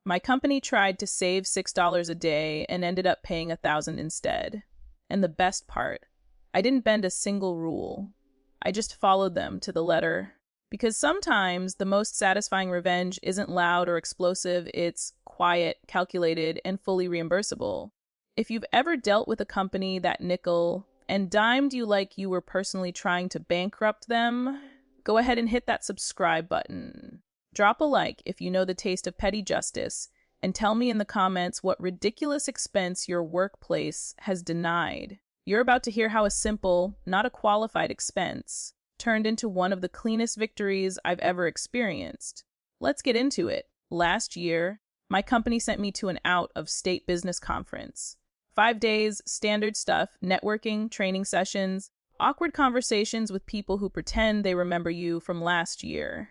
My company tried to save $6 a day and ended up paying $1,000 instead. And the best part, I didn't bend a single rule. I just followed them to the letter. Because sometimes the most satisfying revenge isn't loud or explosive, it's quiet, calculated, and fully reimbursable. If you've ever dealt with a company that nickel and dimed you like you were personally trying to bankrupt them, go ahead and hit that subscribe button. Drop a like if you know the taste of petty justice, and tell me in the comments what ridiculous expense your workplace has denied. You're about to hear how a simple, not a qualified expense, turned into one of the cleanest victories I've ever experienced. Let's get into it. Last year, my company sent me to an out-of-state business conference. 5 days, standard stuff, networking, training sessions, awkward conversations with people who pretend they remember you from last year.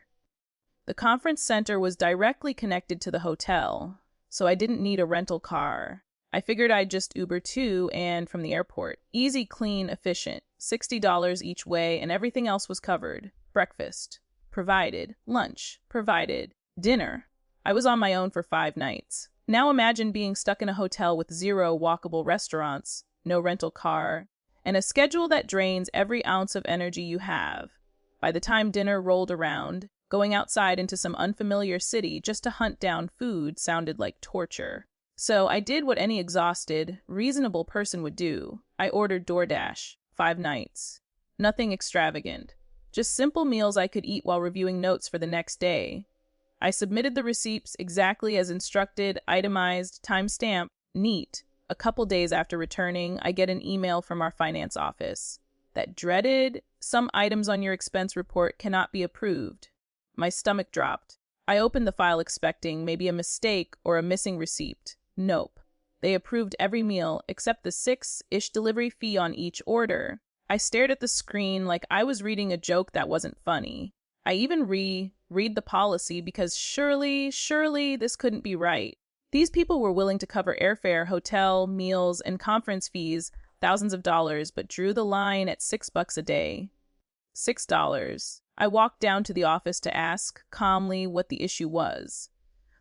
The conference center was directly connected to the hotel, so I didn't need a rental car. I figured I'd just Uber to and from the airport. Easy, clean, efficient. $60 each way, and everything else was covered. Breakfast provided. Lunch provided. Dinner. I was on my own for 5 nights. Now imagine being stuck in a hotel with 0 walkable restaurants, no rental car, and a schedule that drains every ounce of energy you have. By the time dinner rolled around, going outside into some unfamiliar city just to hunt down food sounded like torture. So I did what any exhausted, reasonable person would do. I ordered DoorDash, 5 nights. Nothing extravagant. Just simple meals I could eat while reviewing notes for the next day. I submitted the receipts exactly as instructed, itemized, time-stamped, neat. A couple days after returning, I get an email from our finance office. That dreaded, some items on your expense report cannot be approved. My stomach dropped. I opened the file expecting maybe a mistake or a missing receipt. Nope. They approved every meal except the $6-ish delivery fee on each order. I stared at the screen like I was reading a joke that wasn't funny. I even read the policy because surely this couldn't be right. These people were willing to cover airfare, hotel, meals, and conference fees, thousands of dollars, but drew the line at $6 a day. $6. I walked down to the office to ask, calmly, what the issue was.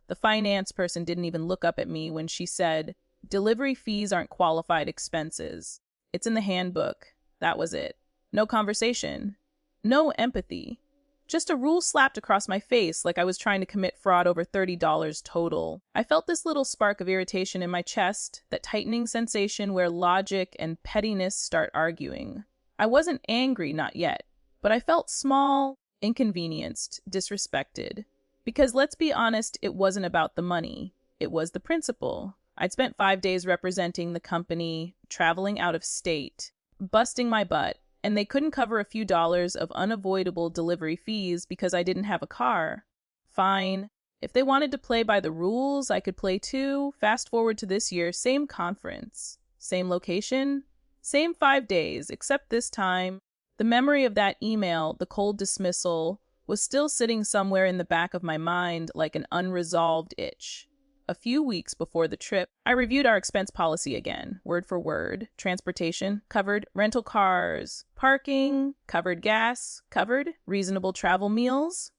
The finance person didn't even look up at me when she said, "Delivery fees aren't qualified expenses. It's in the handbook." That was it. No conversation. No empathy. Just a rule slapped across my face like I was trying to commit fraud over $30 total. I felt this little spark of irritation in my chest, that tightening sensation where logic and pettiness start arguing. I wasn't angry, not yet, but I felt small, inconvenienced, disrespected. Because let's be honest, it wasn't about the money. It was the principle. I'd spent 5 days representing the company, traveling out of state, busting my butt, and they couldn't cover a few dollars of unavoidable delivery fees because I didn't have a car. Fine. If they wanted to play by the rules, I could play too. Fast forward to this year, same conference, same location, same 5 days, except this time, the memory of that email, the cold dismissal, was still sitting somewhere in the back of my mind like an unresolved itch. A few weeks before the trip, I reviewed our expense policy again, word for word. Transportation, covered. Rental cars. Parking, covered. Gas, covered. Reasonable travel meals,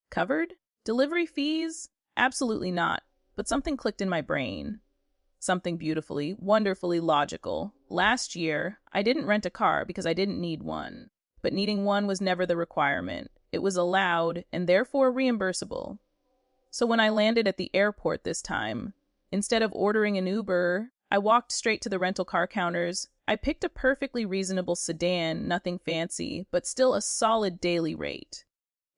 covered. Delivery fees, absolutely not. But something clicked in my brain. Something beautifully, wonderfully logical. Last year, I didn't rent a car because I didn't need one. But needing one was never the requirement. It was allowed and therefore reimbursable. So when I landed at the airport this time, instead of ordering an Uber, I walked straight to the rental car counters. I picked a perfectly reasonable sedan, nothing fancy, but still a solid daily rate.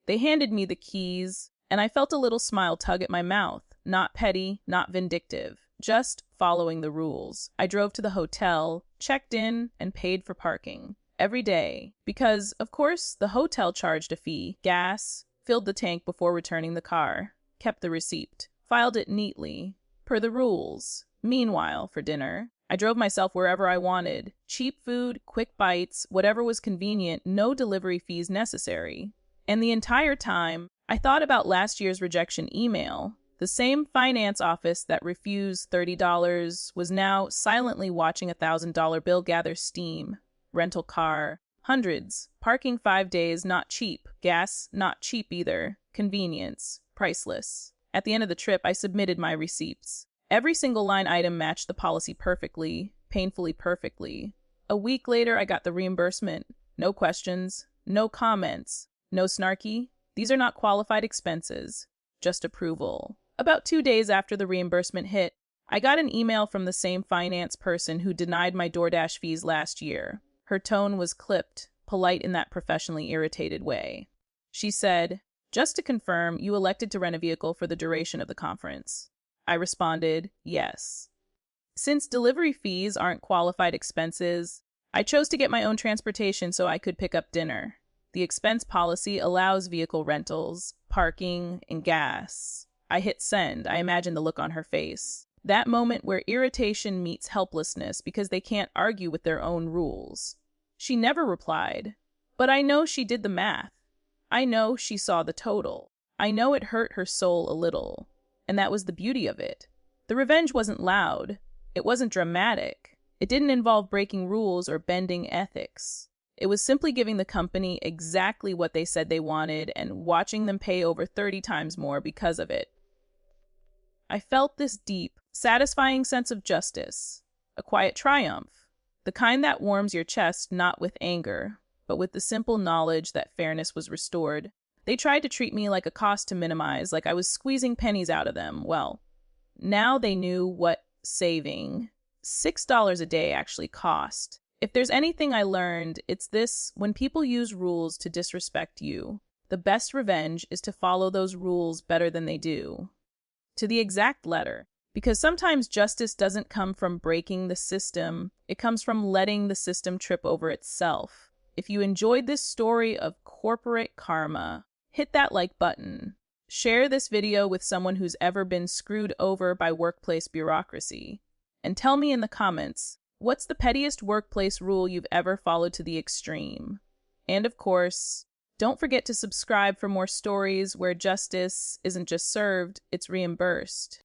They handed me the keys, and I felt a little smile tug at my mouth. Not petty, not vindictive, just following the rules. I drove to the hotel, checked in, and paid for parking. Every day. Because, of course, the hotel charged a fee. Gas, filled the tank before returning the car. Kept the receipt, filed it neatly, per the rules. Meanwhile, for dinner, I drove myself wherever I wanted. Cheap food, quick bites, whatever was convenient, no delivery fees necessary. And the entire time, I thought about last year's rejection email. The same finance office that refused $30 was now silently watching a $1,000 bill gather steam. Rental car, hundreds. Parking 5 days, not cheap. Gas, not cheap either. Convenience, priceless. At the end of the trip, I submitted my receipts. Every single line item matched the policy perfectly, painfully perfectly. A week later, I got the reimbursement. No questions, no comments, no snarky. These are not qualified expenses, just approval. About 2 days after the reimbursement hit, I got an email from the same finance person who denied my DoorDash fees last year. Her tone was clipped, polite in that professionally irritated way. She said, "Just to confirm, you elected to rent a vehicle for the duration of the conference." I responded, "Yes." Since delivery fees aren't qualified expenses, I chose to get my own transportation so I could pick up dinner. The expense policy allows vehicle rentals, parking, and gas. I hit send. I imagine the look on her face. That moment where irritation meets helplessness because they can't argue with their own rules. She never replied, but I know she did the math. I know she saw the total. I know it hurt her soul a little. And that was the beauty of it. The revenge wasn't loud. It wasn't dramatic. It didn't involve breaking rules or bending ethics. It was simply giving the company exactly what they said they wanted and watching them pay over 30 times more because of it. I felt this deep, satisfying sense of justice, a quiet triumph, the kind that warms your chest not with anger, but with the simple knowledge that fairness was restored. They tried to treat me like a cost to minimize, like I was squeezing pennies out of them. Well, now they knew what saving $6 a day actually cost. If there's anything I learned, it's this: when people use rules to disrespect you, the best revenge is to follow those rules better than they do. To the exact letter. Because sometimes justice doesn't come from breaking the system, it comes from letting the system trip over itself. If you enjoyed this story of corporate karma, hit that like button. Share this video with someone who's ever been screwed over by workplace bureaucracy. And tell me in the comments, what's the pettiest workplace rule you've ever followed to the extreme? And of course, don't forget to subscribe for more stories where justice isn't just served, it's reimbursed.